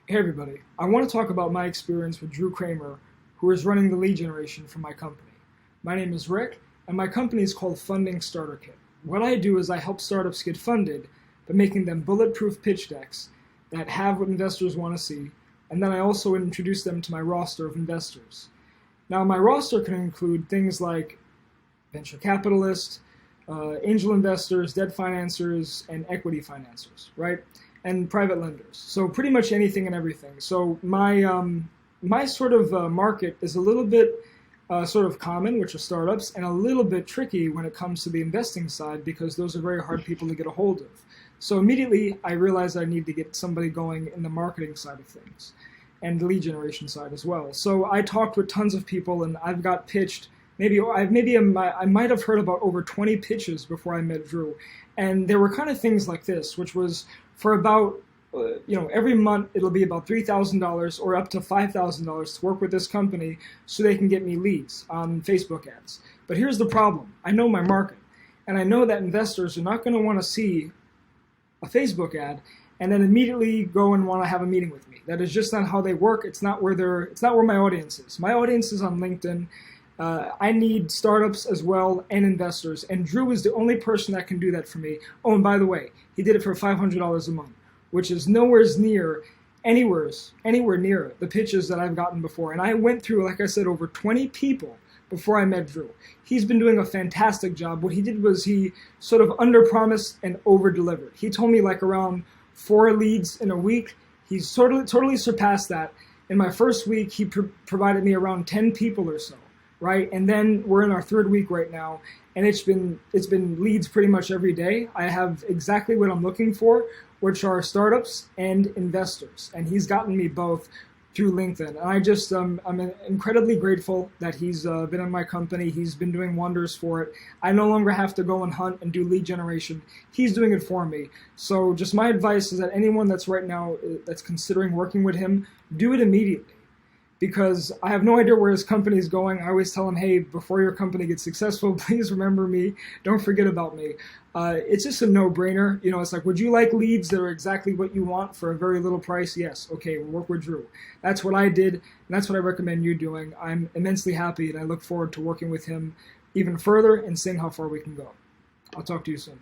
Hey everybody, I want to talk about my experience with Drew Kramer, who is running the lead generation for my company. My name is Rick, and my company is called Funding Starter Kit. What I do is I help startups get funded by making them bulletproof pitch decks that have what investors want to see, and then I also introduce them to my roster of investors. Now, my roster can include things like venture capitalists, angel investors, debt financiers, and equity financiers, right? And private lenders. So pretty much anything and everything. So my sort of market is a little bit sort of common, which are startups, and a little bit tricky when it comes to the investing side because those are very hard people to get a hold of. So immediately I realized I need to get somebody going in the marketing side of things and the lead generation side as well. So I talked with tons of people, and I've got pitched I might have heard about over 20 pitches before I met Drew, and there were kind of things like this, which was for about every month it'll be about $3,000 or up to $5,000 to work with this company so they can get me leads on Facebook ads. But here's the problem: I know my market, and I know that investors are not going to want to see a Facebook ad and then immediately go and want to have a meeting with me. That is just not how they work. It's not where my audience is. My audience is on LinkedIn. I need startups as well and investors, and Drew is the only person that can do that for me. Oh, and by the way, he did it for $500 a month, which is anywhere near the pitches that I've gotten before. And I went through, like I said, over 20 people before I met Drew. He's been doing a fantastic job. What he did was he sort of under-promised and over-delivered. He told me like around 4 leads in a week. He's totally surpassed that. In my first week, he provided me around 10 people or so. Right, and then we're in our 3rd week right now, and it's been leads pretty much every day. I have exactly what I'm looking for, which are startups and investors, and he's gotten me both through LinkedIn. And I'm incredibly grateful that he's been in my company. He's been doing wonders for it. I no longer have to go and hunt and do lead generation. He's doing it for me. So just my advice is that anyone that's right now that's considering working with him, do it immediately. Because I have no idea where his company is going. I always tell him, hey, before your company gets successful, please remember me. Don't forget about me. It's just a no-brainer. It's like, would you like leads that are exactly what you want for a very little price? Yes. Okay, we'll work with Drew. That's what I did, and that's what I recommend you doing. I'm immensely happy, and I look forward to working with him even further and seeing how far we can go. I'll talk to you soon.